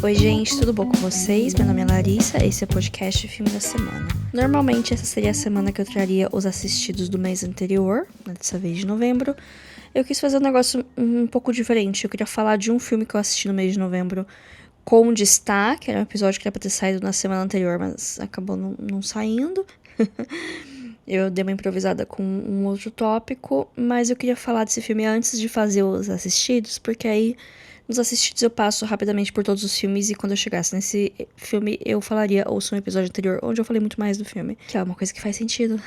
Oi gente, tudo bom com vocês? Meu nome é Larissa, esse é o podcast Filme da Semana. Normalmente essa seria a semana que eu traria os assistidos do mês anterior, dessa vez de novembro. Eu quis fazer um negócio um pouco diferente, eu queria falar de um filme que eu assisti no mês de novembro com destaque, era um episódio que era pra ter saído na semana anterior, mas acabou não saindo. Eu dei uma improvisada com um outro tópico, mas eu queria falar desse filme antes de fazer os assistidos, porque aí nos assistidos eu passo rapidamente por todos os filmes e quando eu chegasse nesse filme eu falaria, ouça um episódio anterior onde eu falei muito mais do filme, que é uma coisa que faz sentido.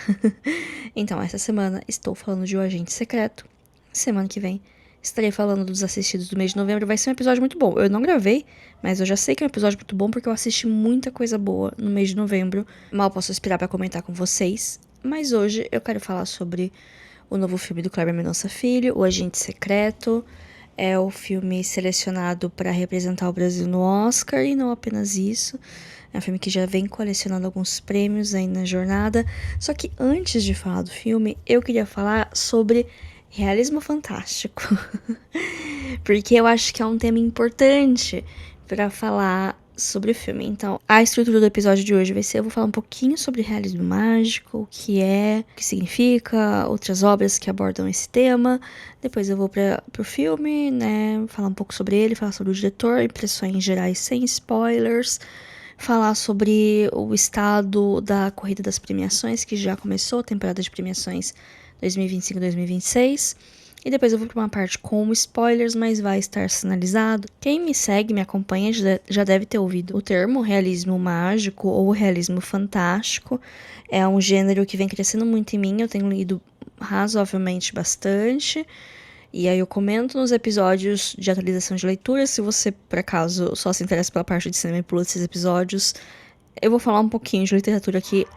Então, essa semana estou falando de O Agente Secreto. Semana que vem estarei falando dos assistidos do mês de novembro. Vai ser um episódio muito bom. Eu não gravei, mas eu já sei que é um episódio muito bom porque eu assisti muita coisa boa no mês de novembro. Mal posso esperar para comentar com vocês. Mas hoje eu quero falar sobre o novo filme do Kleber Mendonça Filho, O Agente Secreto. É o filme selecionado para representar o Brasil no Oscar e não apenas isso. É um filme que já vem colecionando alguns prêmios aí na jornada. Só que antes de falar do filme, eu queria falar sobre realismo fantástico. Porque eu acho que é um tema importante para falar sobre o filme. Então, a estrutura do episódio de hoje vai ser: eu vou falar um pouquinho sobre realismo mágico, o que é, o que significa, outras obras que abordam esse tema. Depois eu vou pro filme, né, falar um pouco sobre ele, falar sobre o diretor, impressões gerais sem spoilers, falar sobre o estado da corrida das premiações, que já começou, a temporada de premiações 2025-2026. E depois eu vou para uma parte com spoilers, mas vai estar sinalizado. Quem me segue, me acompanha, já deve ter ouvido o termo realismo mágico ou realismo fantástico. É um gênero que vem crescendo muito em mim, eu tenho lido razoavelmente bastante. E aí eu comento nos episódios de atualização de leitura. Se você, por acaso, só se interessa pela parte de cinema e pula esses episódios, eu vou falar um pouquinho de literatura aqui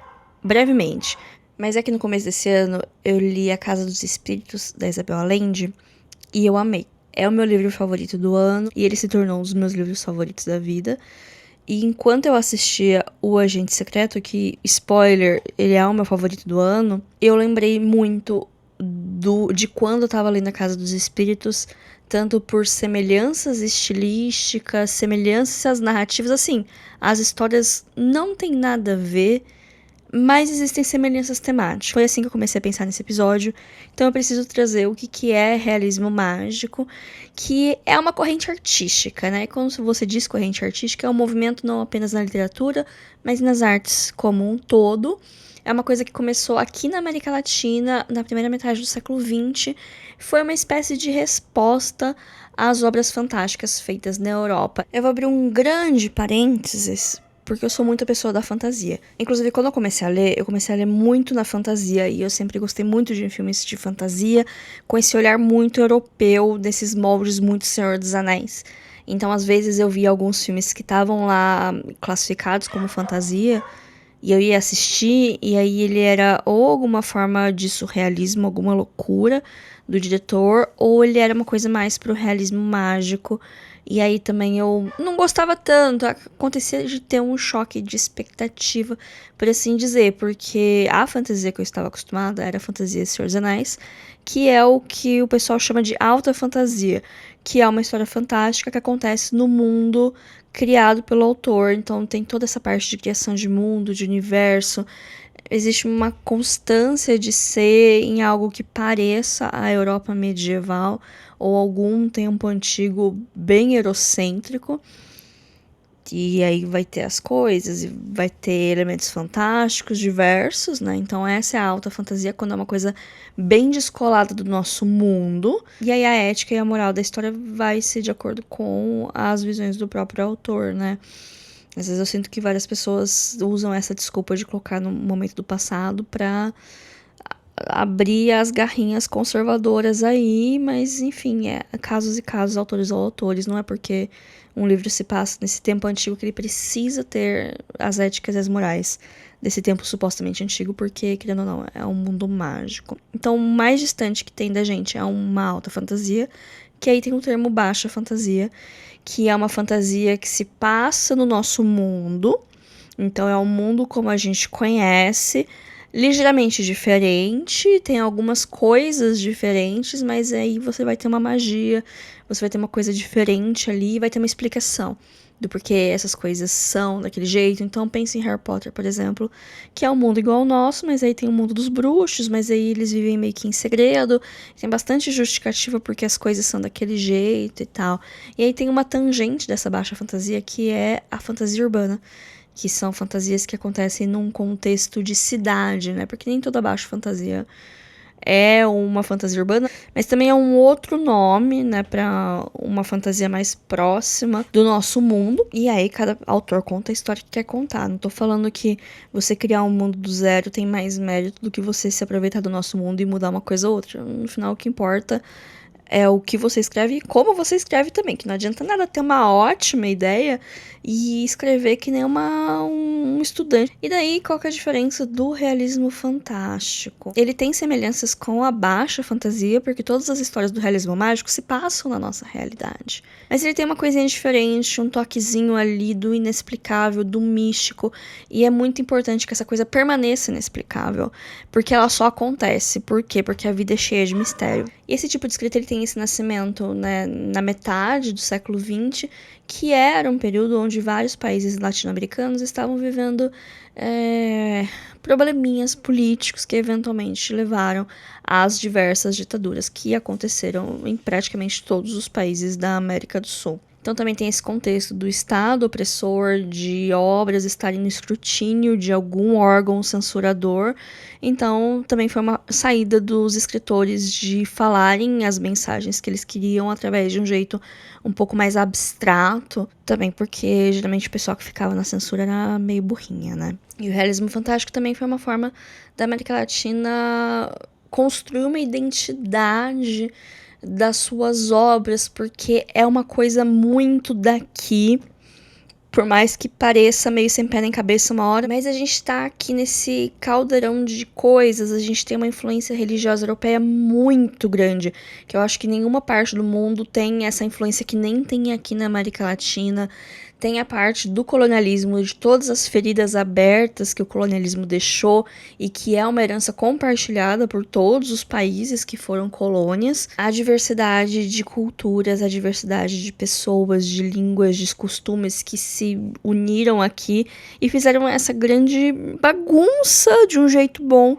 brevemente. Mas é que no começo desse ano eu li A Casa dos Espíritos, da Isabel Allende, e eu amei. É o meu livro favorito do ano, e ele se tornou um dos meus livros favoritos da vida. E enquanto eu assistia O Agente Secreto, que, spoiler, ele é o meu favorito do ano, eu lembrei muito de quando eu tava lendo A Casa dos Espíritos, tanto por semelhanças estilísticas, semelhanças narrativas, assim, as histórias não têm nada a ver, mas existem semelhanças temáticas. Foi assim que eu comecei a pensar nesse episódio. Então eu preciso trazer o que é realismo mágico, que é uma corrente artística, né? Quando você diz corrente artística, é um movimento não apenas na literatura, mas nas artes como um todo. É uma coisa que começou aqui na América Latina, na primeira metade do século XX. Foi uma espécie de resposta às obras fantásticas feitas na Europa. Eu vou abrir um grande parênteses, porque eu sou muito pessoa da fantasia. Inclusive, quando eu comecei a ler muito na fantasia, e eu sempre gostei muito de filmes de fantasia, com esse olhar muito europeu, desses moldes muito Senhor dos Anéis. Então, às vezes, eu via alguns filmes que estavam lá classificados como fantasia, e eu ia assistir, e aí ele era ou alguma forma de surrealismo, alguma loucura do diretor, ou ele era uma coisa mais pro realismo mágico. E aí também eu não gostava tanto, acontecia de ter um choque de expectativa, por assim dizer, porque a fantasia que eu estava acostumada era a fantasia Senhor dos Anéis, que é o que o pessoal chama de alta fantasia, que é uma história fantástica que acontece no mundo criado pelo autor. Então tem toda essa parte de criação de mundo, de universo. Existe uma constância de ser em algo que pareça a Europa medieval ou algum tempo antigo bem eurocêntrico. E aí vai ter as coisas, e vai ter elementos fantásticos diversos, né? Então essa é a alta fantasia, quando é uma coisa bem descolada do nosso mundo. E aí a ética e a moral da história vai ser de acordo com as visões do próprio autor, né? Às vezes eu sinto que várias pessoas usam essa desculpa de colocar no momento do passado pra abrir as garrinhas conservadoras aí, mas enfim, é casos e casos, autores ou autores. Não é porque um livro se passa nesse tempo antigo que ele precisa ter as éticas e as morais desse tempo supostamente antigo, porque, querendo ou não, é um mundo mágico. Então, o mais distante que tem da gente é uma alta fantasia, que aí tem o termo baixa fantasia, que é uma fantasia que se passa no nosso mundo. Então, é um mundo como a gente conhece, ligeiramente diferente, tem algumas coisas diferentes, mas aí você vai ter uma magia, você vai ter uma coisa diferente ali e vai ter uma explicação. do porquê essas coisas são daquele jeito. Então pense em Harry Potter, por exemplo, que é um mundo igual ao nosso, mas aí tem o mundo dos bruxos, mas aí eles vivem meio que em segredo, tem bastante justificativa porque as coisas são daquele jeito e tal. E aí tem uma tangente dessa baixa fantasia que é a fantasia urbana, que são fantasias que acontecem num contexto de cidade, né? Porque nem toda baixa fantasia é uma fantasia urbana, mas também é um outro nome, né, para uma fantasia mais próxima do nosso mundo. E aí cada autor conta a história que quer contar. Não tô falando que você criar um mundo do zero tem mais mérito do que você se aproveitar do nosso mundo e mudar uma coisa ou outra. No final, o que importa é o que você escreve e como você escreve também, que não adianta nada ter uma ótima ideia e escrever que nem um estudante. E daí, qual que é a diferença do realismo fantástico? Ele tem semelhanças com a baixa fantasia, porque todas as histórias do realismo mágico se passam na nossa realidade. Mas ele tem uma coisinha diferente, um toquezinho ali do inexplicável, do místico, e é muito importante que essa coisa permaneça inexplicável, porque ela só acontece. Por quê? Porque a vida é cheia de mistério. E esse tipo de escrita ele tem esse nascimento, né, na metade do século XX, que era um período onde vários países latino-americanos estavam vivendo probleminhas políticos que eventualmente levaram às diversas ditaduras que aconteceram em praticamente todos os países da América do Sul. Então também tem esse contexto do Estado opressor, de obras estarem no escrutínio de algum órgão censurador. Então também foi uma saída dos escritores de falarem as mensagens que eles queriam através de um jeito um pouco mais abstrato. Também porque geralmente o pessoal que ficava na censura era meio burrinha, né? E o realismo fantástico também foi uma forma da América Latina construir uma identidade das suas obras, porque é uma coisa muito daqui, por mais que pareça meio sem pé nem cabeça uma hora, mas a gente tá aqui nesse caldeirão de coisas, a gente tem uma influência religiosa europeia muito grande, que eu acho que nenhuma parte do mundo tem essa influência que nem tem aqui na América Latina. Tem a parte do colonialismo, de todas as feridas abertas que o colonialismo deixou e que é uma herança compartilhada por todos os países que foram colônias. A diversidade de culturas, a diversidade de pessoas, de línguas, de costumes que se uniram aqui e fizeram essa grande bagunça de um jeito bom,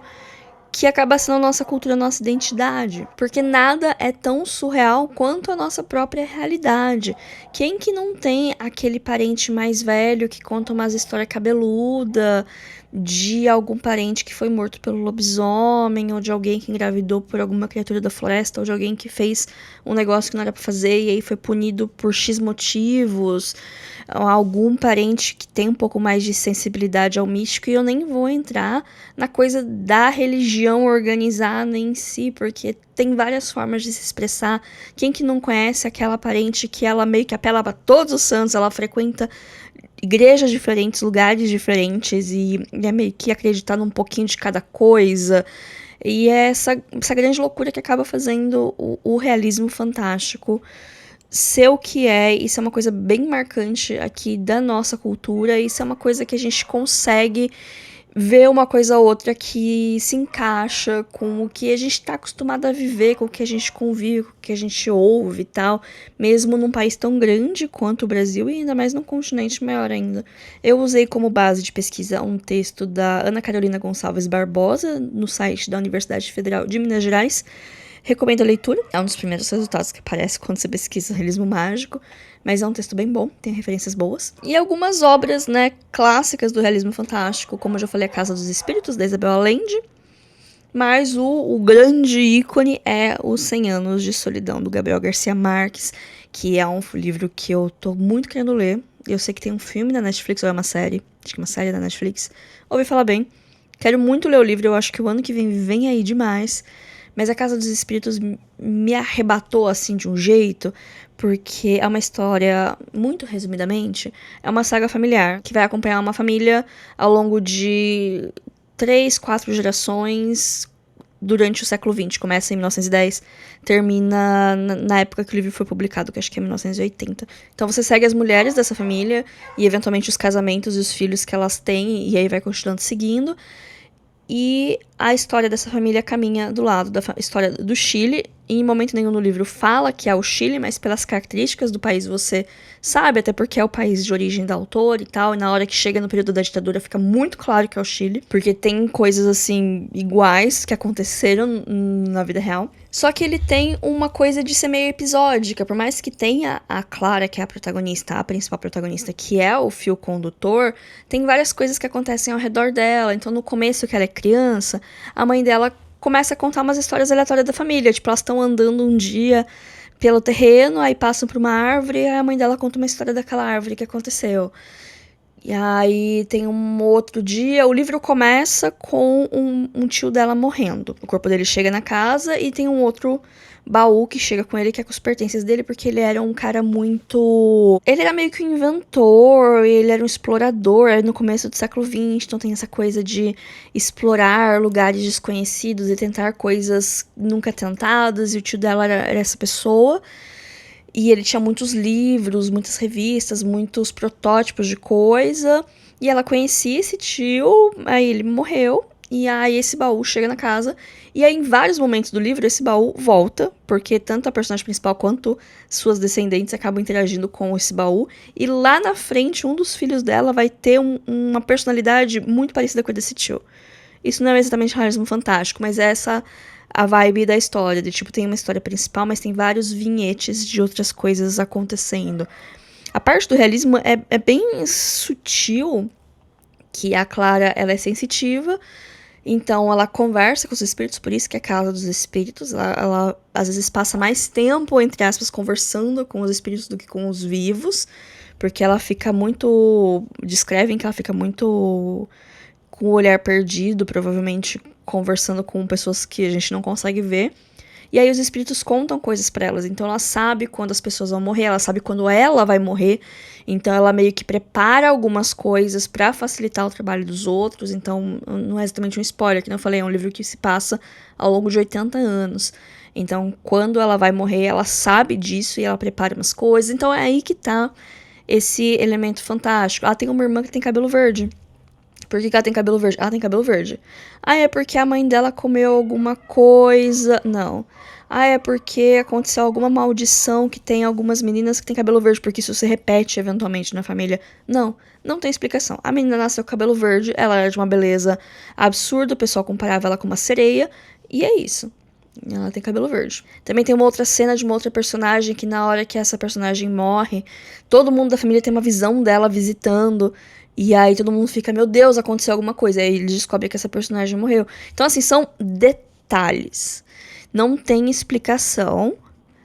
que acaba sendo a nossa cultura, a nossa identidade. Porque nada é tão surreal quanto a nossa própria realidade. Quem que não tem aquele parente mais velho que conta umas histórias cabeludas de algum parente que foi morto pelo lobisomem, ou de alguém que engravidou por alguma criatura da floresta, ou de alguém que fez um negócio que não era pra fazer e aí foi punido por X motivos, algum parente que tem um pouco mais de sensibilidade ao místico. E eu nem vou entrar na coisa da religião organizada em si, porque tem várias formas de se expressar. Quem que não conhece aquela parente que ela meio que apela para todos os santos, ela frequenta igrejas diferentes, lugares diferentes, e é meio que acreditar num pouquinho de cada coisa. E é essa grande loucura que acaba fazendo o realismo fantástico ser o que é. Isso é uma coisa bem marcante aqui da nossa cultura. Isso é uma coisa que a gente consegue ver uma coisa ou outra que se encaixa com o que a gente está acostumado a viver, com o que a gente convive, com o que a gente ouve e tal, mesmo num país tão grande quanto o Brasil e ainda mais num continente maior ainda. Eu usei como base de pesquisa um texto da Ana Carolina Gonçalves Barbosa, no site da Universidade Federal de Minas Gerais. Recomendo a leitura, é um dos primeiros resultados que aparece quando você pesquisa realismo mágico, mas é um texto bem bom, tem referências boas. E algumas obras, né, clássicas do realismo fantástico, como eu já falei, A Casa dos Espíritos, da Isabel Allende, mas o grande ícone é Os 100 Anos de Solidão, do Gabriel Garcia Marques, que é um livro que eu tô muito querendo ler. Eu sei que tem um filme na Netflix, ou é uma série, acho que é uma série da Netflix, ouvi falar bem. Quero muito ler o livro, eu acho que o ano que vem aí demais. Mas A Casa dos Espíritos me arrebatou, assim, de um jeito, porque é uma história, muito resumidamente, é uma saga familiar, que vai acompanhar uma família ao longo de 3, 4 gerações durante o século XX. Começa em 1910, termina na época que o livro foi publicado, que acho que é 1980. Então você segue as mulheres dessa família e, eventualmente, os casamentos e os filhos que elas têm, e aí vai continuando seguindo. E a história dessa família caminha do lado da história do Chile, em momento nenhum no livro fala que é o Chile, mas pelas características do país você sabe, até porque é o país de origem da autora e tal, e na hora que chega no período da ditadura fica muito claro que é o Chile, porque tem coisas assim iguais que aconteceram na vida real. Só que ele tem uma coisa de ser meio episódica, por mais que tenha a Clara, que é a protagonista, a principal protagonista, que é o fio condutor, tem várias coisas que acontecem ao redor dela. Então no começo, que ela é criança, a mãe dela começa a contar umas histórias aleatórias da família. Tipo, elas estão andando um dia pelo terreno, aí passam por uma árvore, e a mãe dela conta uma história daquela árvore que aconteceu. E aí tem um outro dia, o livro começa com um tio dela morrendo. O corpo dele chega na casa e tem um outro baú que chega com ele, que é com os pertences dele, porque ele era um cara muito... Ele era meio que um inventor, ele era um explorador, era no começo do século XX, então tem essa coisa de explorar lugares desconhecidos e tentar coisas nunca tentadas, e o tio dela era essa pessoa. E ele tinha muitos livros, muitas revistas, muitos protótipos de coisa. E ela conhecia esse tio, aí ele morreu. E aí esse baú chega na casa. E aí em vários momentos do livro esse baú volta. Porque tanto a personagem principal quanto suas descendentes acabam interagindo com esse baú. E lá na frente um dos filhos dela vai ter uma personalidade muito parecida com a desse tio. Isso não é exatamente realismo fantástico, mas é essa... a vibe da história, de tipo, tem uma história principal, mas tem vários vinhetes de outras coisas acontecendo. A parte do realismo é bem sutil, que a Clara, ela é sensitiva, então ela conversa com os espíritos, por isso que é a casa dos espíritos, ela às vezes passa mais tempo, entre aspas, conversando com os espíritos do que com os vivos, porque ela fica muito... descrevem que ela fica muito... com o olhar perdido, provavelmente conversando com pessoas que a gente não consegue ver. E aí os espíritos contam coisas pra elas. Então ela sabe quando as pessoas vão morrer, ela sabe quando ela vai morrer. Então ela meio que prepara algumas coisas pra facilitar o trabalho dos outros. Então não é exatamente um spoiler, que eu falei, é um livro que se passa ao longo de 80 anos. Então quando ela vai morrer, ela sabe disso e ela prepara umas coisas. Então é aí que tá esse elemento fantástico. Ela tem uma irmã que tem cabelo verde. Por que ela tem cabelo verde? Ela tem cabelo verde. Ah, é porque a mãe dela comeu alguma coisa. Não. Ah, é porque aconteceu alguma maldição que tem algumas meninas que têm cabelo verde, porque isso se repete eventualmente na família. Não, não tem explicação. A menina nasceu com cabelo verde, ela era de uma beleza absurda, o pessoal comparava ela com uma sereia, e é isso. Ela tem cabelo verde. Também tem uma outra cena de uma outra personagem que na hora que essa personagem morre, todo mundo da família tem uma visão dela visitando. E aí todo mundo fica, meu Deus, aconteceu alguma coisa. Aí ele descobre que essa personagem morreu. Então, assim, são detalhes. Não tem explicação,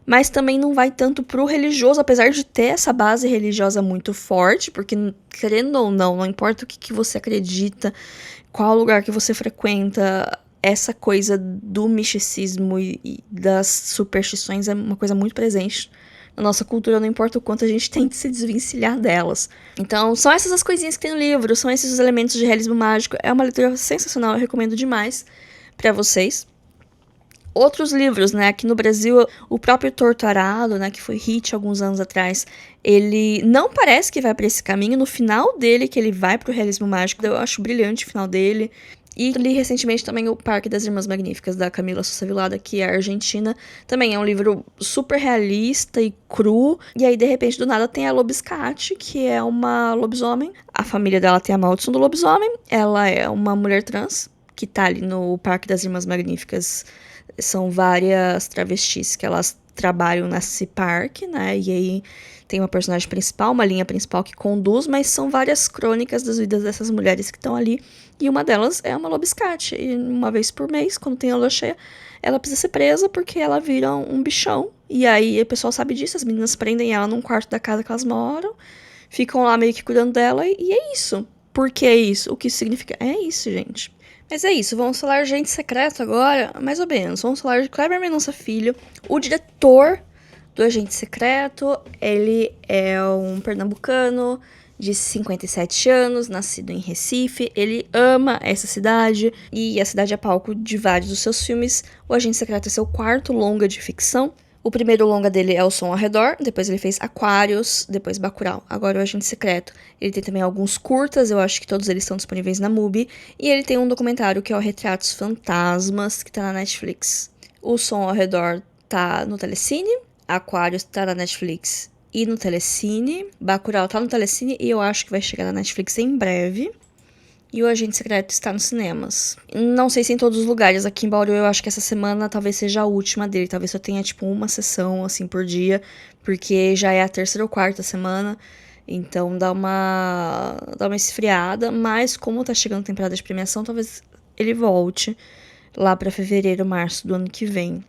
mas também não vai tanto pro religioso, apesar de ter essa base religiosa muito forte, porque, querendo ou não importa o que você acredita, qual lugar que você frequenta, essa coisa do misticismo e das superstições é uma coisa muito presente na nossa cultura, não importa o quanto a gente tente se desvencilhar delas. Então, são essas as coisinhas que tem no livro, são esses os elementos de realismo mágico. É uma leitura sensacional, eu recomendo demais pra vocês. Outros livros, né, aqui no Brasil, o próprio Torturado, né, que foi hit alguns anos atrás, ele não parece que vai pra esse caminho, no final dele que ele vai pro realismo mágico, eu acho brilhante o final dele. E li recentemente também o Parque das Irmãs Magníficas, da Camila Sousa Vilada, que é argentina. Também é um livro super realista e cru. E aí, de repente, do nada, tem a Lobiscate, que é uma lobisomem. A família dela tem a maldição do lobisomem. Ela é uma mulher trans, que tá ali no Parque das Irmãs Magníficas. São várias travestis que elas trabalham nesse parque, né? E aí tem uma personagem principal, uma linha principal que conduz, mas são várias crônicas das vidas dessas mulheres que estão ali. E uma delas é uma lobiscate. E uma vez por mês, quando tem a lua cheia, ela precisa ser presa porque ela vira um bichão. E aí o pessoal sabe disso, as meninas prendem ela num quarto da casa que elas moram, ficam lá meio que cuidando dela, e é isso. Por que isso? O que isso significa? É isso, gente. Mas é isso, vamos falar de Agente Secreto agora, mais ou menos. Vamos falar de Kleber Mendonça Filho, o diretor do Agente Secreto. Ele é um pernambucano de 57 anos, nascido em Recife. Ele ama essa cidade e a cidade é palco de vários dos seus filmes. O Agente Secreto é seu quarto longa de ficção. O primeiro longa dele é O Som ao Redor, depois ele fez Aquários, depois Bacurau, agora o Agente Secreto. Ele tem também alguns curtas, eu acho que todos eles estão disponíveis na MUBI, e ele tem um documentário que é o Retratos Fantasmas, que tá na Netflix. O Som ao Redor tá no Telecine, Aquarius tá na Netflix e no Telecine, Bacurau tá no Telecine e eu acho que vai chegar na Netflix em breve. E o Agente Secreto está nos cinemas. Não sei se em todos os lugares. Aqui em Bauru eu acho que essa semana talvez seja a última dele. Talvez só tenha, tipo, uma sessão, assim, por dia. Porque já é a terceira ou quarta semana. Então dá uma esfriada. Mas como tá chegando a temporada de premiação, talvez ele volte lá pra fevereiro, março do ano que vem.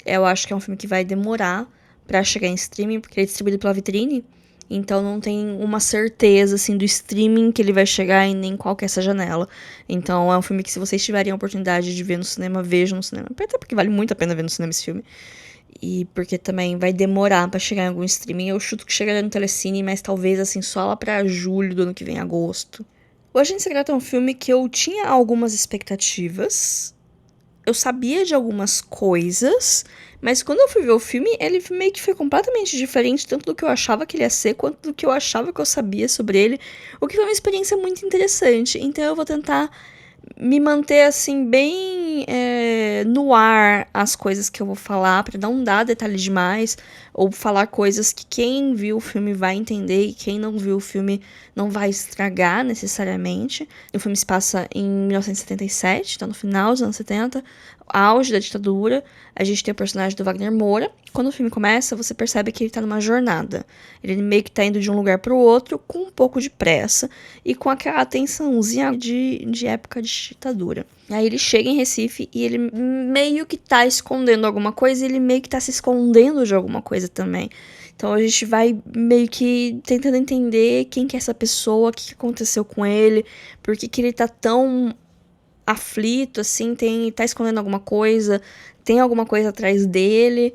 Eu acho que é um filme que vai demorar pra chegar em streaming, porque ele é distribuído pela Vitrine. Então não tem uma certeza, assim, do streaming que ele vai chegar em nem qual que é essa janela. Então é um filme que, se vocês tiverem a oportunidade de ver no cinema, vejam no cinema. Até porque vale muito a pena ver no cinema esse filme. E porque também vai demorar pra chegar em algum streaming. Eu chuto que chegaria no Telecine, mas talvez, assim, só lá pra julho do ano que vem, agosto. O Agente Secreto é um filme que eu tinha algumas expectativas. Eu sabia de algumas coisas, mas quando eu fui ver o filme, ele meio que foi completamente diferente, tanto do que eu achava que ele ia ser, quanto do que eu achava que eu sabia sobre ele, o que foi uma experiência muito interessante. Então eu vou tentar me manter, assim, bem no ar as coisas que eu vou falar, pra não dar detalhes demais, ou falar coisas que quem viu o filme vai entender e quem não viu o filme não vai estragar necessariamente. O filme se passa em 1977, tá no final dos anos 70, auge da ditadura. A gente tem o personagem do Wagner Moura. Quando o filme começa, você percebe que ele tá numa jornada. Ele meio que tá indo de um lugar pro outro com um pouco de pressa e com aquela tensãozinha de época de ditadura. Aí ele chega em Recife e ele meio que tá escondendo alguma coisa e ele meio que tá se escondendo de alguma coisa também. Então a gente vai meio que tentando entender quem que é essa pessoa, o que aconteceu com ele, por que ele tá tão aflito, assim, tá escondendo alguma coisa, tem alguma coisa atrás dele.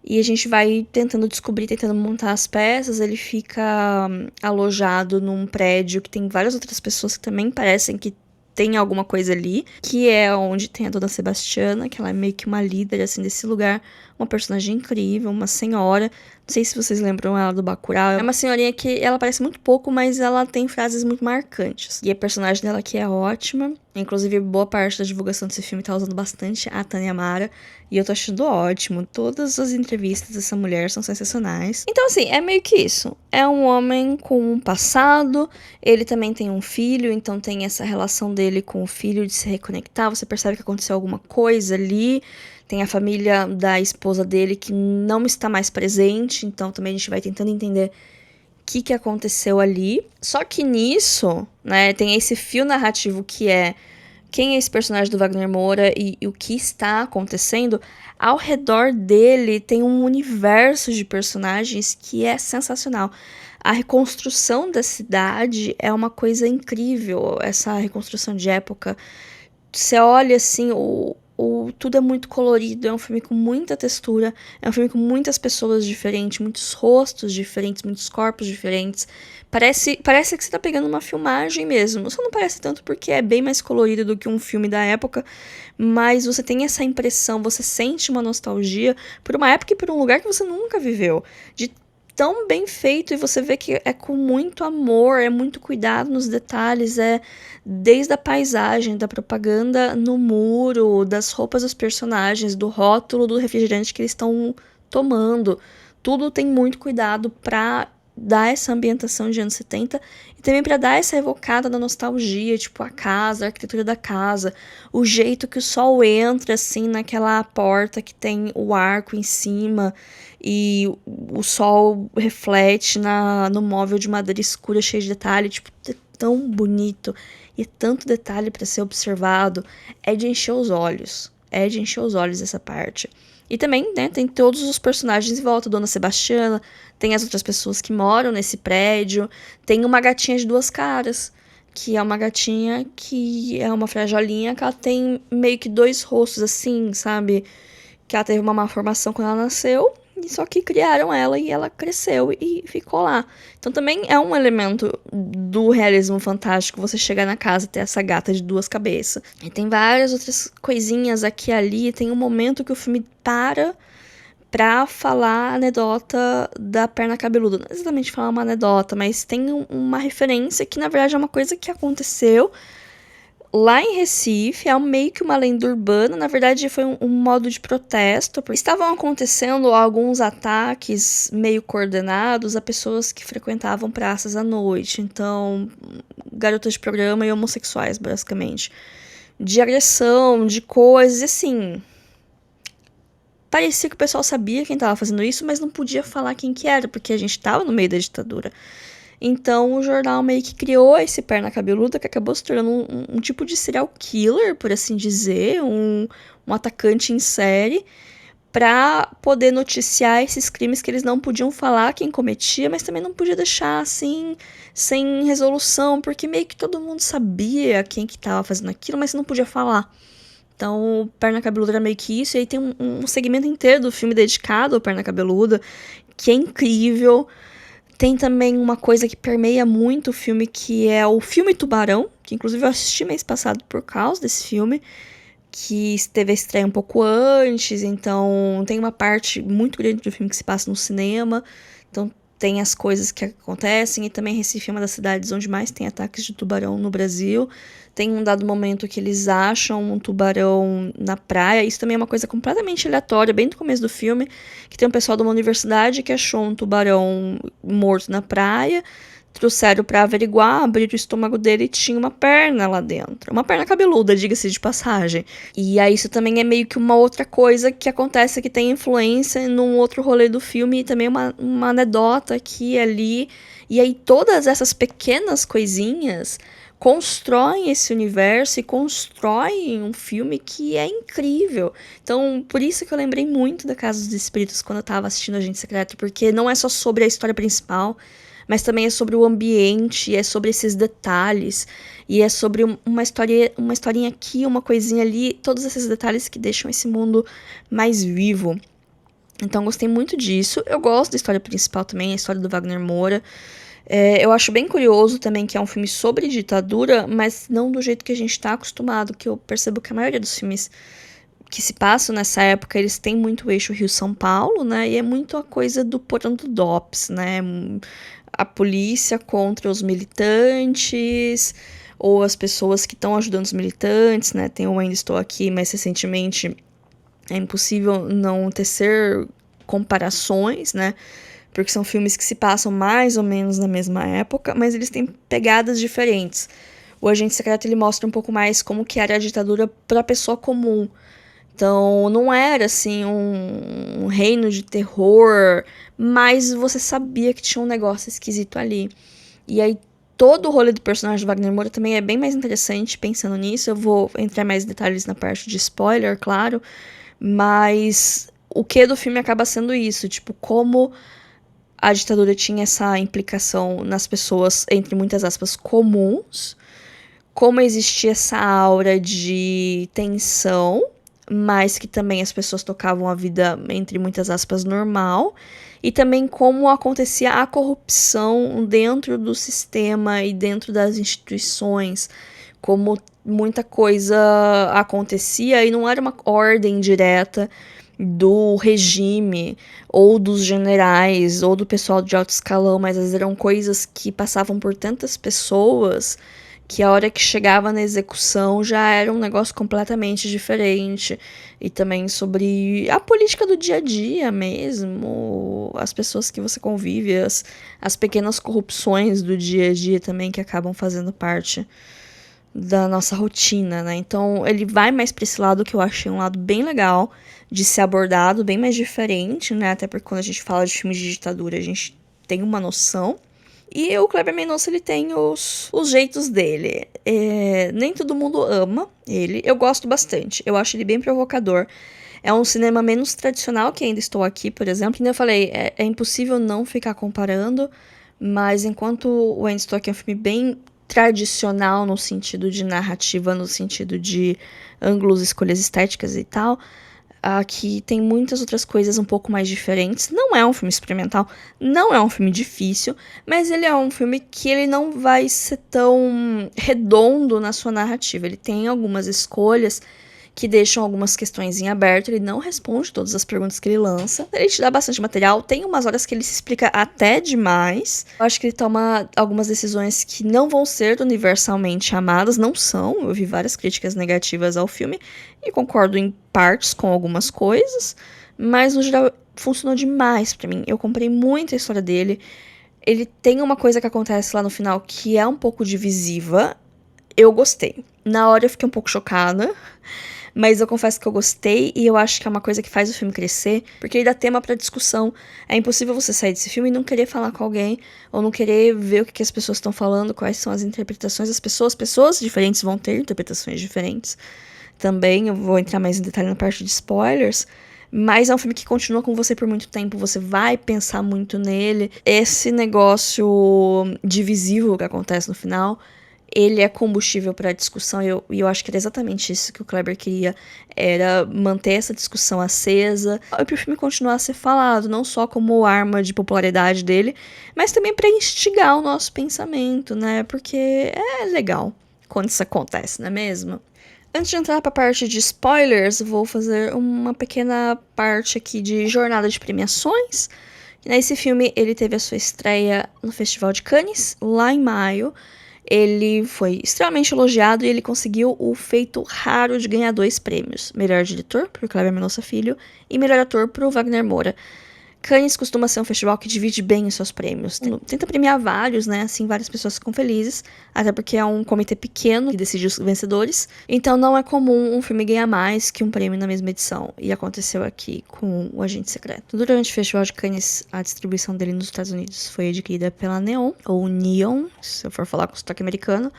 E a gente vai tentando descobrir, tentando montar as peças. Ele fica alojado num prédio que tem várias outras pessoas que também parecem que tem alguma coisa ali, que é onde tem a Dona Sebastiana, que ela é meio que uma líder, assim, desse lugar, uma personagem incrível, uma senhora. Não sei se vocês lembram ela do Bacurau. É uma senhorinha que ela aparece muito pouco, mas ela tem frases muito marcantes. E a personagem dela aqui é ótima. Inclusive, boa parte da divulgação desse filme tá usando bastante a Tânia Mara. E eu tô achando ótimo. Todas as entrevistas dessa mulher são sensacionais. Então, assim, é meio que isso. É um homem com um passado. Ele também tem um filho, então tem essa relação dele com o filho de se reconectar. Você percebe que aconteceu alguma coisa ali. Tem a família da esposa dele que não está mais presente, então também a gente vai tentando entender o que aconteceu ali. Só que nisso, né, tem esse fio narrativo que é quem é esse personagem do Wagner Moura e o que está acontecendo. Ao redor dele tem um universo de personagens que é sensacional. A reconstrução da cidade é uma coisa incrível, essa reconstrução de época. Você olha assim, tudo é muito colorido, é um filme com muita textura, é um filme com muitas pessoas diferentes, muitos rostos diferentes, muitos corpos diferentes. Parece que você tá pegando uma filmagem mesmo. Só não parece tanto porque é bem mais colorido do que um filme da época, mas você tem essa impressão, você sente uma nostalgia por uma época e por um lugar que você nunca viveu. De tão bem feito, e você vê que é com muito amor, é muito cuidado nos detalhes, é desde a paisagem, da propaganda no muro, das roupas dos personagens, do rótulo do refrigerante que eles estão tomando. Tudo tem muito cuidado pra dar essa ambientação de anos 70 e também pra dar essa evocada da nostalgia, tipo a casa, a arquitetura da casa, o jeito que o sol entra assim naquela porta que tem o arco em cima e o sol reflete no móvel de madeira escura cheio de detalhe, tipo, é tão bonito e tanto detalhe para ser observado, é de encher os olhos essa parte. E também, né, tem todos os personagens em volta, Dona Sebastiana, tem as outras pessoas que moram nesse prédio, tem uma gatinha de duas caras, que é uma gatinha que é uma frajolinha, que ela tem meio que dois rostos assim, sabe? Que ela teve uma malformação quando ela nasceu, só que criaram ela e ela cresceu e ficou lá. Então também é um elemento do realismo fantástico você chegar na casa e ter essa gata de duas cabeças. E tem várias outras coisinhas aqui e ali, tem um momento que o filme para pra falar a anedota da perna cabeluda. Não é exatamente falar uma anedota, mas tem uma referência que na verdade é uma coisa que aconteceu lá em Recife, é meio que uma lenda urbana, na verdade foi um modo de protesto, porque estavam acontecendo alguns ataques meio coordenados a pessoas que frequentavam praças à noite, então garotas de programa e homossexuais, basicamente, de agressão, de coisas, assim. Parecia que o pessoal sabia quem estava fazendo isso, mas não podia falar quem que era, porque a gente estava no meio da ditadura. Então o jornal meio que criou esse perna cabeluda que acabou se tornando um tipo de serial killer, por assim dizer, um atacante em série, para poder noticiar esses crimes que eles não podiam falar quem cometia, mas também não podia deixar assim, sem resolução, porque meio que todo mundo sabia quem que estava fazendo aquilo, mas não podia falar. Então, Perna Cabeluda era meio que isso, e aí tem um segmento inteiro do filme dedicado ao Perna Cabeluda, que é incrível. Tem também uma coisa que permeia muito o filme, que é o filme Tubarão, que inclusive eu assisti mês passado por causa desse filme, que teve a estreia um pouco antes, então tem uma parte muito grande do filme que se passa no cinema, então tem as coisas que acontecem, e também Recife é uma das cidades onde mais tem ataques de tubarão no Brasil. Tem um dado momento que eles acham um tubarão na praia, isso também é uma coisa completamente aleatória, bem no começo do filme, que tem um pessoal de uma universidade que achou um tubarão morto na praia, trouxeram pra averiguar, abriram o estômago dele e tinha uma perna lá dentro. Uma perna cabeluda, diga-se de passagem. E aí isso também é meio que uma outra coisa que acontece que tem influência num outro rolê do filme e também uma anedota aqui e ali. E aí todas essas pequenas coisinhas constroem esse universo e constroem um filme que é incrível. Então, por isso que eu lembrei muito da Casa dos Espíritos quando eu tava assistindo Agente Secreto, porque não é só sobre a história principal, mas também é sobre o ambiente, é sobre esses detalhes, e é sobre uma historinha aqui, uma coisinha ali, todos esses detalhes que deixam esse mundo mais vivo. Então gostei muito disso. Eu gosto da história principal também, a história do Wagner Moura. Eu acho bem curioso também que é um filme sobre ditadura, mas não do jeito que a gente está acostumado, que eu percebo que a maioria dos filmes que se passam nessa época, eles têm muito o eixo Rio-São Paulo, né? E é muito a coisa do porão do DOPS, né? A polícia contra os militantes, ou as pessoas que estão ajudando os militantes, né? Tem o Ainda Estou Aqui, mas recentemente é impossível não tecer comparações, né? Porque são filmes que se passam mais ou menos na mesma época, mas eles têm pegadas diferentes. O Agente Secreto, ele mostra um pouco mais como que era a ditadura para a pessoa comum. Então, não era, assim, um reino de terror, mas você sabia que tinha um negócio esquisito ali. E aí, todo o rolê do personagem do Wagner Moura também é bem mais interessante pensando nisso. Eu vou entrar mais em detalhes na parte de spoiler, claro, mas o que do filme acaba sendo isso, tipo, como a ditadura tinha essa implicação nas pessoas, entre muitas aspas, comuns, como existia essa aura de tensão, mas que também as pessoas tocavam a vida, entre muitas aspas, normal, e também como acontecia a corrupção dentro do sistema e dentro das instituições, como muita coisa acontecia e não era uma ordem direta do regime, ou dos generais, ou do pessoal de alto escalão, mas às vezes eram coisas que passavam por tantas pessoas que a hora que chegava na execução já era um negócio completamente diferente. E também sobre a política do dia a dia mesmo, as pessoas que você convive, as pequenas corrupções do dia a dia também que acabam fazendo parte da nossa rotina, né? Então ele vai mais pra esse lado que eu achei um lado bem legal de ser abordado, bem mais diferente, né? Até porque quando a gente fala de filmes de ditadura, a gente tem uma noção. E o Kleber Mendonça, ele tem os jeitos dele. Nem todo mundo ama ele. Eu gosto bastante. Eu acho ele bem provocador. É um cinema menos tradicional que Ainda Estou Aqui, por exemplo. Como eu falei, é impossível não ficar comparando. Mas enquanto o Ainda Estou Aqui é um filme bem tradicional no sentido de narrativa, no sentido de ângulos, escolhas estéticas e tal, aqui tem muitas outras coisas um pouco mais diferentes. Não é um filme experimental, não é um filme difícil, mas ele é um filme que ele não vai ser tão redondo na sua narrativa. Ele tem algumas escolhas que deixam algumas questões em aberto. Ele não responde todas as perguntas que ele lança. Ele te dá bastante material. Tem umas horas que ele se explica até demais. Eu acho que ele toma algumas decisões que não vão ser universalmente amadas. Não são. Eu vi várias críticas negativas ao filme e concordo em partes com algumas coisas. Mas, no geral, funcionou demais pra mim. Eu comprei muito a história dele. Ele tem uma coisa que acontece lá no final que é um pouco divisiva. Eu gostei. Na hora eu fiquei um pouco chocada, mas eu confesso que eu gostei e eu acho que é uma coisa que faz o filme crescer, porque ele dá tema pra discussão. É impossível você sair desse filme e não querer falar com alguém, ou não querer ver o que as pessoas estão falando, quais são as interpretações das pessoas. Pessoas diferentes vão ter interpretações diferentes. Também eu vou entrar mais em detalhe na parte de spoilers, mas é um filme que continua com você por muito tempo, você vai pensar muito nele. Esse negócio divisivo que acontece no final, ele é combustível para a discussão, e eu acho que era exatamente isso que o Kleber queria, era manter essa discussão acesa, e para o filme continuar a ser falado, não só como arma de popularidade dele, mas também para instigar o nosso pensamento, né, porque é legal quando isso acontece, não é mesmo? Antes de entrar para a parte de spoilers, vou fazer uma pequena parte aqui de jornada de premiações. Nesse filme, ele teve a sua estreia no Festival de Cannes, lá em maio. Ele foi extremamente elogiado e ele conseguiu o feito raro de ganhar 2 prêmios. Melhor diretor, por Kleber Mendonça Filho, e melhor ator, pro Wagner Moura. Cannes costuma ser um festival que divide bem os seus prêmios. Tenta premiar vários, né? Assim, várias pessoas ficam felizes. Até porque é um comitê pequeno que decide os vencedores. Então não é comum um filme ganhar mais que um prêmio na mesma edição. E aconteceu aqui com O Agente Secreto. Durante o Festival de Cannes, a distribuição dele nos Estados Unidos foi adquirida pela Neon, ou Neon, se eu for falar com sotaque americano.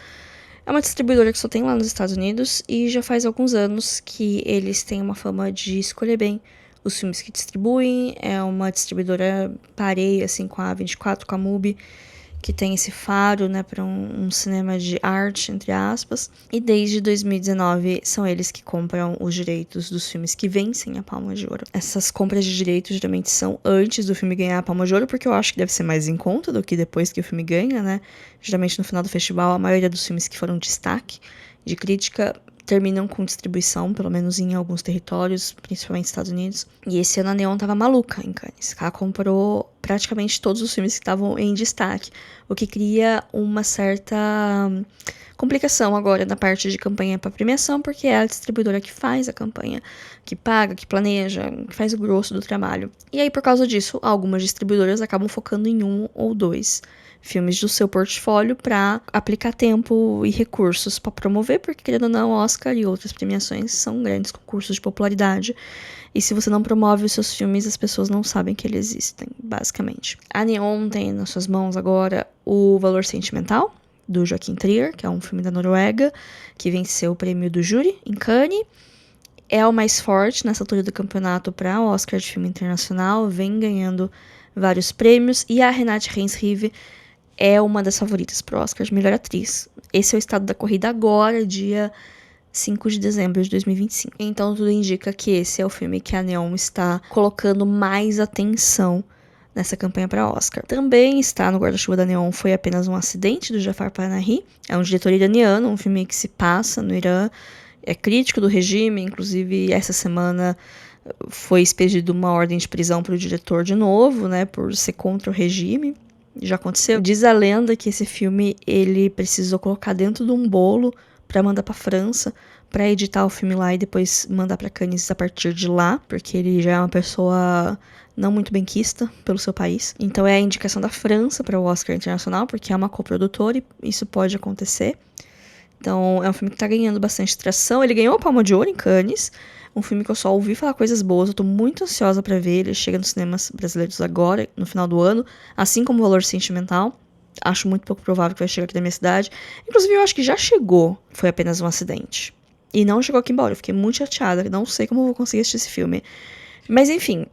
É uma distribuidora que só tem lá nos Estados Unidos e já faz alguns anos que eles têm uma fama de escolher bem os filmes que distribuem. É uma distribuidora pareia, assim, com a A24, com a MUBI, que tem esse faro, né, para um cinema de arte, entre aspas. E desde 2019 são eles que compram os direitos dos filmes que vencem a Palma de Ouro. Essas compras de direitos geralmente são antes do filme ganhar a Palma de Ouro, porque eu acho que deve ser mais em conta do que depois que o filme ganha, né? Geralmente no final do festival, a maioria dos filmes que foram destaque de crítica terminam com distribuição, pelo menos em alguns territórios, principalmente Estados Unidos. E esse ano a Neon tava maluca em Cannes. Ela comprou praticamente todos os filmes que estavam em destaque, o que cria uma certa complicação agora na parte de campanha para premiação, porque é a distribuidora que faz a campanha, que paga, que planeja, que faz o grosso do trabalho. E aí, por causa disso, algumas distribuidoras acabam focando em 1 ou 2 filmes do seu portfólio para aplicar tempo e recursos para promover, porque, querendo ou não, Oscar e outras premiações são grandes concursos de popularidade. E se você não promove os seus filmes, as pessoas não sabem que eles existem, basicamente. A Neon tem nas suas mãos agora O Valor Sentimental, do Joaquim Trier, que é um filme da Noruega, que venceu o prêmio do júri em Cannes. É o mais forte nessa altura do campeonato para o Oscar de Filme Internacional, vem ganhando vários prêmios. E a Renate Reinsrive é uma das favoritas pro Oscar de melhor atriz. Esse é o estado da corrida agora, dia 5 de dezembro de 2025. Então tudo indica que esse é o filme que a Neon está colocando mais atenção nessa campanha para Oscar. Também está no guarda-chuva da Neon Foi Apenas um Acidente, do Jafar Panahi. É um diretor iraniano, um filme que se passa no Irã. É crítico do regime, inclusive essa semana foi expedido uma ordem de prisão para o diretor de novo, né, por ser contra o regime. Já aconteceu. Diz a lenda que esse filme ele precisou colocar dentro de um bolo para mandar para França, para editar o filme lá e depois mandar para Cannes a partir de lá, porque ele já é uma pessoa não muito benquista pelo seu país. Então é a indicação da França para o Oscar Internacional, porque é uma coprodutora e isso pode acontecer. Então é um filme que tá ganhando bastante tração. Ele ganhou a Palma de Ouro em Cannes. Um filme que eu só ouvi falar coisas boas, eu tô muito ansiosa pra ver. Ele chega nos cinemas brasileiros agora, no final do ano, assim como O Valor Sentimental. Acho muito pouco provável que vai chegar aqui na minha cidade. Inclusive, eu acho que já chegou. Foi Apenas um Acidente. E não chegou aqui embora. Eu fiquei muito chateada. Não sei como eu vou conseguir assistir esse filme. Mas enfim,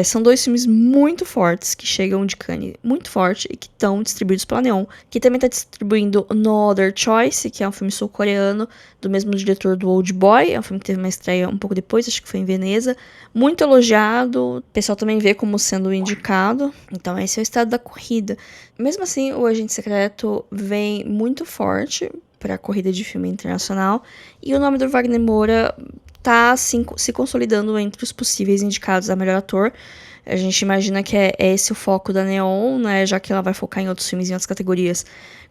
são 2 filmes muito fortes que chegam de Cannes, muito forte, e que estão distribuídos pela Neon, que também está distribuindo No Other Choice, que é um filme sul-coreano, do mesmo diretor do Old Boy. É um filme que teve uma estreia um pouco depois, acho que foi em Veneza, muito elogiado, o pessoal também vê como sendo indicado. Então esse é o estado da corrida. Mesmo assim, O Agente Secreto vem muito forte para a corrida de filme internacional, e o nome do Wagner Moura tá assim, se consolidando entre os possíveis indicados a melhor ator. A gente imagina que é esse o foco da Neon, né? Já que ela vai focar em outros filmes, em outras categorias.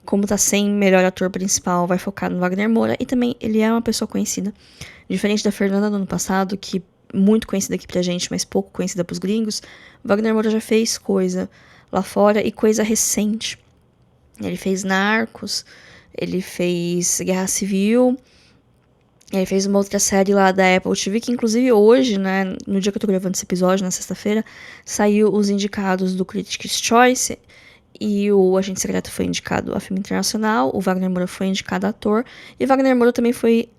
Como tá sem melhor ator principal, vai focar no Wagner Moura. E também ele é uma pessoa conhecida. Diferente da Fernanda do ano passado, que muito conhecida aqui pra gente, mas pouco conhecida pros gringos. O Wagner Moura já fez coisa lá fora e coisa recente. Ele fez Narcos, ele fez Guerra Civil, ele fez uma outra série lá da Apple TV, que inclusive hoje, né, no dia que eu tô gravando esse episódio, na sexta-feira, saiu os indicados do Critics' Choice, e o Agente Secreto foi indicado a filme internacional, o Wagner Moura foi indicado a ator, e o Wagner Moura também foi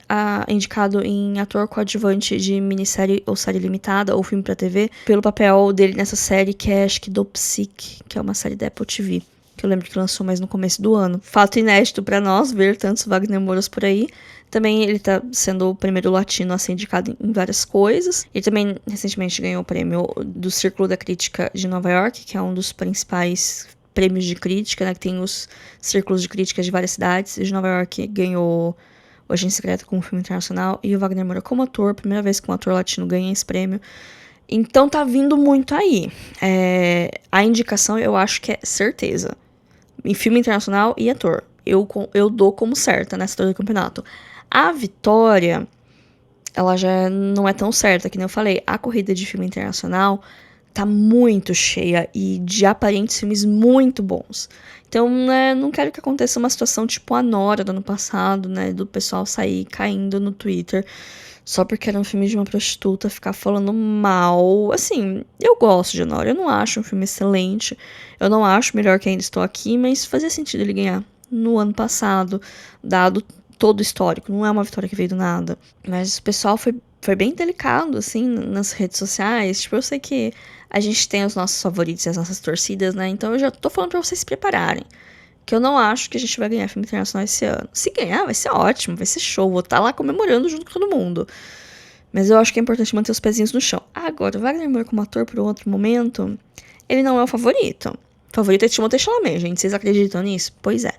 indicado em ator coadjuvante de minissérie ou série limitada, ou filme pra TV, pelo papel dele nessa série, que é, acho que, Dopesick, que é uma série da Apple TV, que eu lembro que lançou mais no começo do ano. Fato inédito pra nós ver tantos Wagner Mouras por aí. Também ele tá sendo o primeiro latino a ser indicado em várias coisas. Ele também recentemente ganhou o prêmio do Círculo da Crítica de Nova York, que é um dos principais prêmios de crítica, né? Que tem os círculos de crítica de várias cidades. De Nova York ganhou o Agente Secreto como filme internacional. E o Wagner Moura como ator, primeira vez que um ator latino ganha esse prêmio. Então tá vindo muito aí. A indicação eu acho que é certeza. Em filme internacional e ator. Eu dou como certa nessa altura do campeonato. A vitória, ela já não é tão certa, que nem eu falei. A corrida de filme internacional tá muito cheia e de aparentes filmes muito bons. Então, né, não quero que aconteça uma situação tipo a Nora do ano passado, né, do pessoal sair caindo no Twitter só porque era um filme de uma prostituta, ficar falando mal. Assim, eu gosto de Nora, eu não acho um filme excelente, eu não acho melhor que Ainda Estou Aqui, mas fazia sentido ele ganhar no ano passado, dado todo o histórico, não é uma vitória que veio do nada. Mas o pessoal foi bem delicado, assim, nas redes sociais. Tipo, eu sei que a gente tem os nossos favoritos e as nossas torcidas, né? Então eu já tô falando pra vocês se prepararem. Que eu não acho que a gente vai ganhar filme internacional esse ano. Se ganhar, vai ser ótimo, vai ser show. Vou estar lá comemorando junto com todo mundo. Mas eu acho que é importante manter os pezinhos no chão. Agora, o Wagner Moura como ator, por um outro momento, ele não é o favorito. O favorito é Timothée Chalamet, gente. Vocês acreditam nisso? Pois é.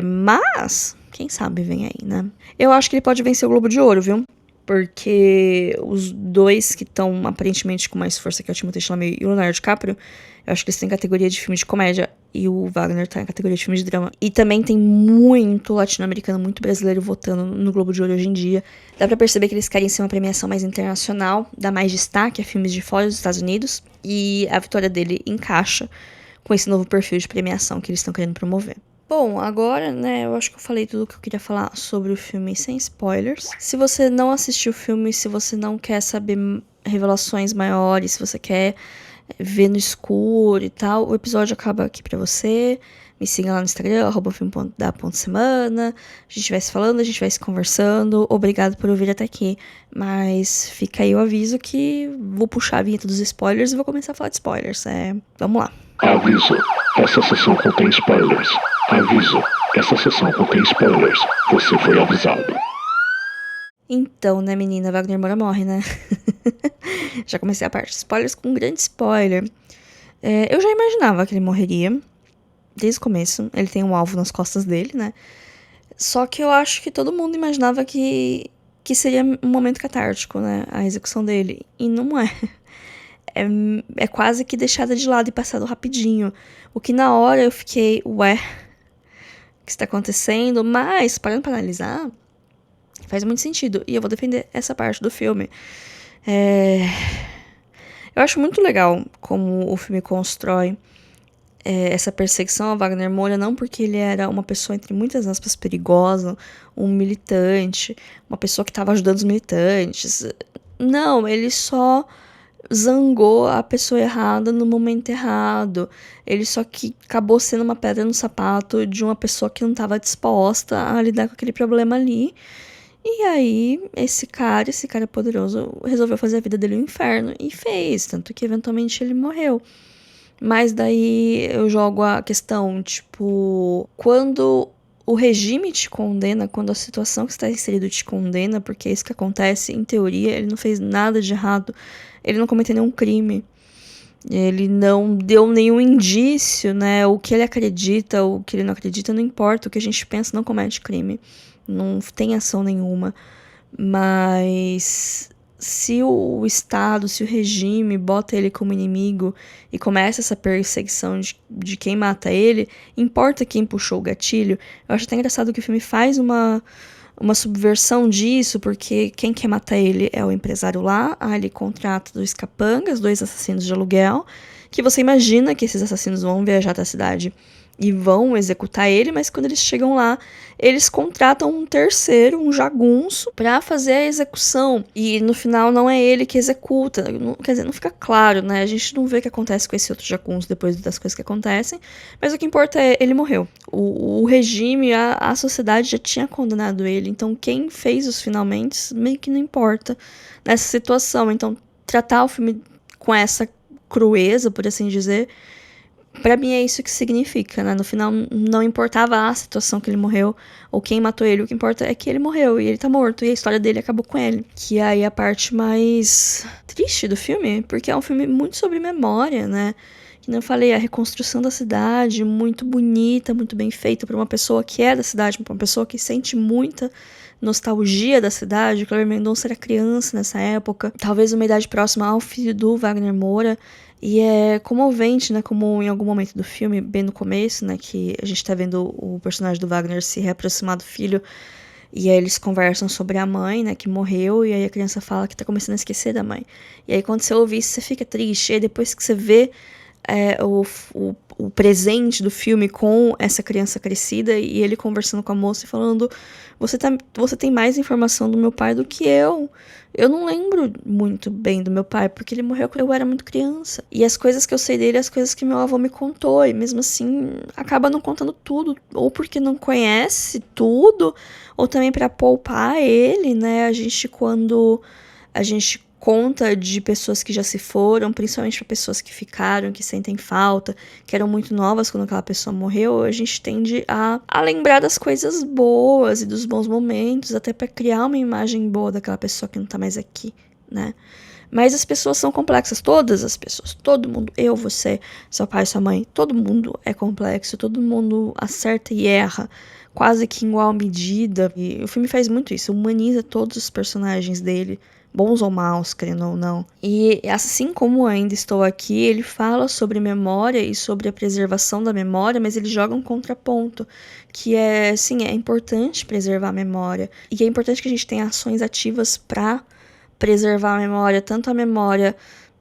Mas, quem sabe vem aí, né? Eu acho que ele pode vencer o Globo de Ouro, viu? Porque os dois que estão aparentemente com mais força, que é o Timothée Chalamet e o Leonardo DiCaprio, eu acho que eles têm categoria de filme de comédia e o Wagner tá em categoria de filme de drama. E também tem muito latino-americano, muito brasileiro votando no Globo de Ouro hoje em dia. Dá pra perceber que eles querem ser uma premiação mais internacional, dar mais destaque a filmes de fora dos Estados Unidos. E a vitória dele encaixa com esse novo perfil de premiação que eles estão querendo promover. Bom, agora, né, eu acho que eu falei tudo o que eu queria falar sobre o filme sem spoilers. Se você não assistiu o filme, se você não quer saber revelações maiores, se você quer ver no escuro e tal, o episódio acaba aqui pra você. Me siga lá no Instagram, @filme.da.semana. A gente vai se falando, a gente vai se conversando. Obrigado por ouvir até aqui. Mas fica aí o aviso que vou puxar a vinheta dos spoilers e vou começar a falar de spoilers. Vamos lá. Aviso, essa sessão contém spoilers. Aviso, essa sessão contém spoilers. Você foi avisado. Então, né, menina, Wagner Moura morre, né? Já comecei a parte de spoilers com um grande spoiler. Eu já imaginava que ele morreria. Desde o começo. Ele tem um alvo nas costas dele, né? Só que eu acho que todo mundo imaginava que seria um momento catártico, né? A execução dele. E não é. É quase que deixada de lado e passado rapidinho. O que na hora eu fiquei, ué, o que está acontecendo? Mas, parando pra analisar, faz muito sentido. E eu vou defender essa parte do filme. Eu acho muito legal como o filme constrói essa perseguição ao Wagner Moura, não porque ele era uma pessoa, entre muitas aspas, perigosa, um militante, uma pessoa que estava ajudando os militantes. Não, ele só zangou a pessoa errada no momento errado. Ele só que acabou sendo uma pedra no sapato de uma pessoa que não estava disposta a lidar com aquele problema ali. E aí, esse cara poderoso, resolveu fazer a vida dele um inferno. E fez, tanto que eventualmente ele morreu. Mas daí eu jogo a questão, tipo, quando o regime te condena, quando a situação que está inserido te condena, porque é isso que acontece, em teoria, ele não fez nada de errado, ele não cometeu nenhum crime, ele não deu nenhum indício, né? O que ele acredita, o que ele não acredita, não importa, o que a gente pensa não comete crime, não tem ação nenhuma. Mas se o Estado, se o regime bota ele como inimigo e começa essa perseguição de quem mata ele, importa quem puxou o gatilho. Eu acho até engraçado que o filme faz uma subversão disso, porque quem quer matar ele é o empresário lá, ele contrata dois capangas, dois assassinos de aluguel, que você imagina que esses assassinos vão viajar até a cidade e vão executar ele, mas quando eles chegam lá, eles contratam um terceiro, um jagunço, pra fazer a execução. E no final não é ele que executa. Quer dizer, não fica claro, né? A gente não vê o que acontece com esse outro jagunço depois das coisas que acontecem, mas o que importa é ele morreu. O regime, a sociedade já tinha condenado ele, então quem fez os finalmente meio que não importa nessa situação. Então, tratar o filme com essa crueza, por assim dizer, pra mim é isso que significa, né? No final, não importava a situação que ele morreu ou quem matou ele, o que importa é que ele morreu e ele tá morto e a história dele acabou com ele. Que aí é a parte mais triste do filme, porque é um filme muito sobre memória, né? Como eu falei, a reconstrução da cidade, muito bonita, muito bem feita pra uma pessoa que é da cidade, pra uma pessoa que sente muita nostalgia da cidade. O Kleber Mendonça era criança nessa época, talvez uma idade próxima ao filho do Wagner Moura. E é comovente, né, como em algum momento do filme, bem no começo, né, que a gente tá vendo o personagem do Wagner se reaproximar do filho, e aí eles conversam sobre a mãe, né, que morreu, e aí a criança fala que tá começando a esquecer da mãe. E aí quando você ouve isso, você fica triste, e aí depois que você vê o presente do filme com essa criança crescida e ele conversando com a moça e falando: você tem mais informação do meu pai do que eu. Eu não lembro muito bem do meu pai, porque ele morreu quando eu era muito criança. E as coisas que eu sei dele, as coisas que meu avô me contou. E mesmo assim, acaba não contando tudo. Ou porque não conhece tudo, ou também para poupar ele, né? Quando a gente conta de pessoas que já se foram, principalmente para pessoas que ficaram, que sentem falta, que eram muito novas quando aquela pessoa morreu, a gente tende a lembrar das coisas boas e dos bons momentos, até para criar uma imagem boa daquela pessoa que não tá mais aqui, né? Mas as pessoas são complexas, todas as pessoas, todo mundo, eu, você, seu pai, sua mãe, todo mundo é complexo, todo mundo acerta e erra, quase que em igual medida. E o filme faz muito isso, humaniza todos os personagens dele, bons ou maus, querendo ou não. E assim como Ainda Estou Aqui, ele fala sobre memória e sobre a preservação da memória, mas ele joga um contraponto, que é, sim, é importante preservar a memória. E é importante que a gente tenha ações ativas para preservar a memória, tanto a memória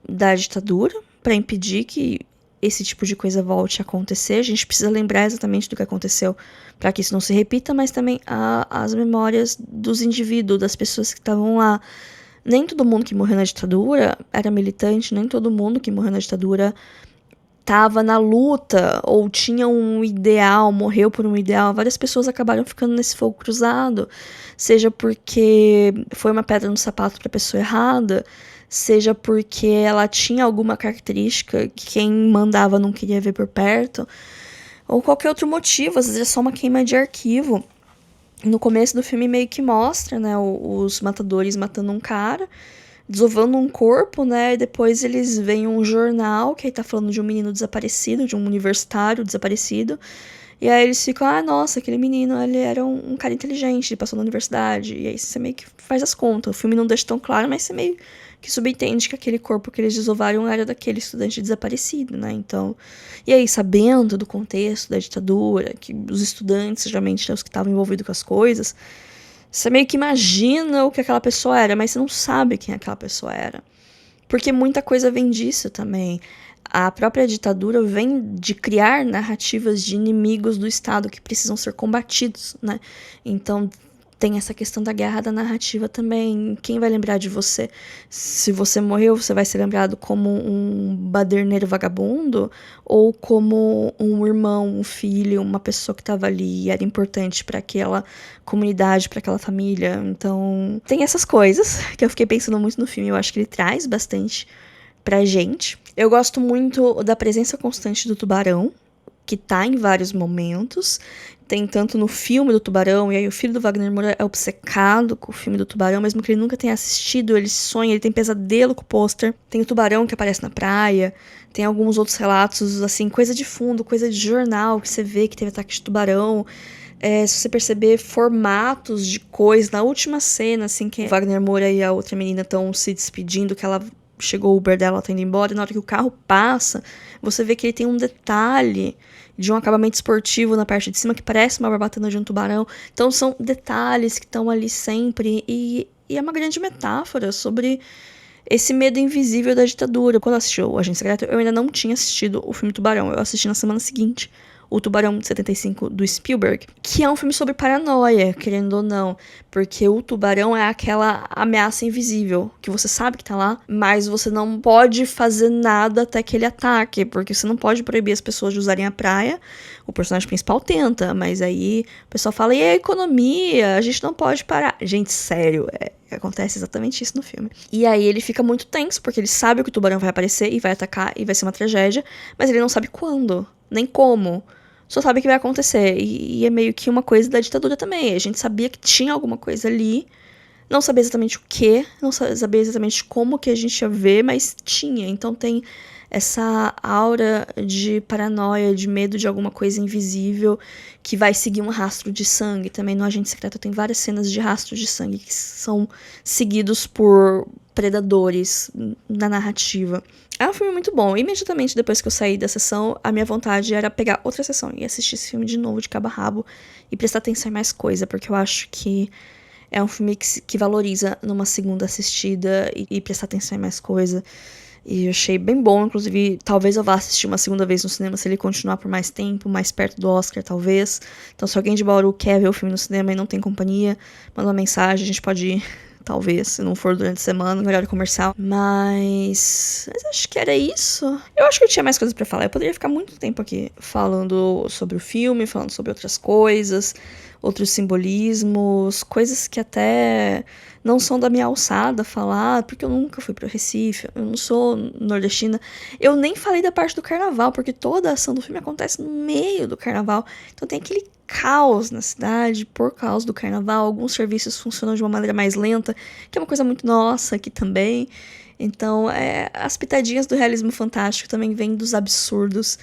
da ditadura, para impedir que esse tipo de coisa volte a acontecer. A gente precisa lembrar exatamente do que aconteceu para que isso não se repita, mas também as memórias dos indivíduos, das pessoas que estavam lá. Nem todo mundo que morreu na ditadura era militante, nem todo mundo que morreu na ditadura estava na luta ou tinha um ideal, morreu por um ideal. Várias pessoas acabaram ficando nesse fogo cruzado, seja porque foi uma pedra no sapato para a pessoa errada, seja porque ela tinha alguma característica que quem mandava não queria ver por perto, ou qualquer outro motivo, às vezes é só uma queima de arquivo. No começo do filme meio que mostra, né, os matadores matando um cara, desovando um corpo, né, e depois eles veem um jornal que aí tá falando de um menino desaparecido, de um universitário desaparecido, e aí eles ficam, nossa, aquele menino, ele era um cara inteligente, ele passou na universidade, e aí você meio que faz as contas. O filme não deixa tão claro, mas você meio que subentende que aquele corpo que eles desovaram era daquele estudante desaparecido, né, então... E aí, sabendo do contexto da ditadura, que os estudantes, geralmente, são os que estavam envolvidos com as coisas, você meio que imagina o que aquela pessoa era, mas você não sabe quem aquela pessoa era. Porque muita coisa vem disso também. A própria ditadura vem de criar narrativas de inimigos do Estado que precisam ser combatidos, né? Então, tem essa questão da guerra da narrativa também. Quem vai lembrar de você? Se você morreu, você vai ser lembrado como um baderneiro vagabundo ou como um irmão, um filho, uma pessoa que estava ali e era importante para aquela comunidade, para aquela família. Então, tem essas coisas que eu fiquei pensando muito no filme. Eu acho que ele traz bastante pra gente. Eu gosto muito da presença constante do tubarão, que tá em vários momentos. Tem tanto no filme do Tubarão, e aí o filho do Wagner Moura é obcecado com o filme do Tubarão, mesmo que ele nunca tenha assistido, ele sonha, ele tem pesadelo com o pôster. Tem o tubarão que aparece na praia, tem alguns outros relatos, assim, coisa de fundo, coisa de jornal, que você vê que teve ataque de tubarão. Se você perceber formatos de coisa, na última cena, assim, que Wagner Moura e a outra menina estão se despedindo, que ela chegou o Uber dela, ela tá indo embora, e na hora que o carro passa, você vê que ele tem um detalhe de um acabamento esportivo na parte de cima que parece uma barbatana de um tubarão. Então são detalhes que estão ali sempre, e é uma grande metáfora sobre esse medo invisível da ditadura. Quando eu assisti o Agente Secreto, eu ainda não tinha assistido o filme Tubarão, eu assisti na semana seguinte o Tubarão de 75 do Spielberg, que é um filme sobre paranoia, querendo ou não, porque o tubarão é aquela ameaça invisível, que você sabe que tá lá, mas você não pode fazer nada até que ele ataque, porque você não pode proibir as pessoas de usarem a praia. O personagem principal tenta, mas aí o pessoal fala, e a economia? A gente não pode parar. Gente, sério, acontece exatamente isso no filme. E aí ele fica muito tenso, porque ele sabe que o tubarão vai aparecer e vai atacar e vai ser uma tragédia, mas ele não sabe quando, nem como. Só sabe que vai acontecer. E é meio que uma coisa da ditadura também. A gente sabia que tinha alguma coisa ali. Não sabia exatamente o que. Não sabia exatamente como que a gente ia ver, mas tinha. Então tem essa aura de paranoia, de medo de alguma coisa invisível que vai seguir um rastro de sangue. Também no Agente Secreto tem várias cenas de rastros de sangue que são seguidos por predadores na narrativa. É um filme muito bom. Imediatamente depois que eu saí da sessão, a minha vontade era pegar outra sessão e assistir esse filme de novo, de cabo a rabo, e prestar atenção em mais coisa, porque eu acho que é um filme que valoriza numa segunda assistida e prestar atenção em mais coisa. E eu achei bem bom, inclusive, talvez eu vá assistir uma segunda vez no cinema se ele continuar por mais tempo, mais perto do Oscar, talvez. Então, se alguém de Bauru quer ver o filme no cinema e não tem companhia, manda uma mensagem, a gente pode ir, talvez, se não for durante a semana, no horário comercial. Mas acho que era isso. Eu acho que eu tinha mais coisas pra falar. Eu poderia ficar muito tempo aqui falando sobre o filme, falando sobre outras coisas, outros simbolismos, coisas que até não são da minha alçada falar, porque eu nunca fui pro Recife, eu não sou nordestina. Eu nem falei da parte do carnaval, porque toda a ação do filme acontece no meio do carnaval. Então tem aquele caos na cidade por causa do carnaval. Alguns serviços funcionam de uma maneira mais lenta, que é uma coisa muito nossa aqui também. Então, as pitadinhas do realismo fantástico também vêm dos absurdos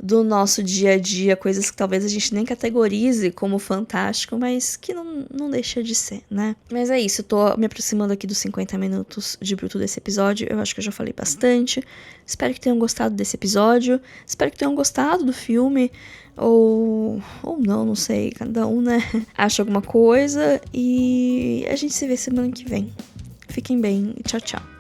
do nosso dia a dia, coisas que talvez a gente nem categorize como fantástico, mas que não deixa de ser, né? Mas é isso, eu tô me aproximando aqui dos 50 minutos de bruto desse episódio, eu acho que eu já falei bastante. Espero que tenham gostado desse episódio, espero que tenham gostado do filme, ou não sei, cada um, né, acha alguma coisa, e a gente se vê semana que vem. Fiquem bem e tchau, tchau.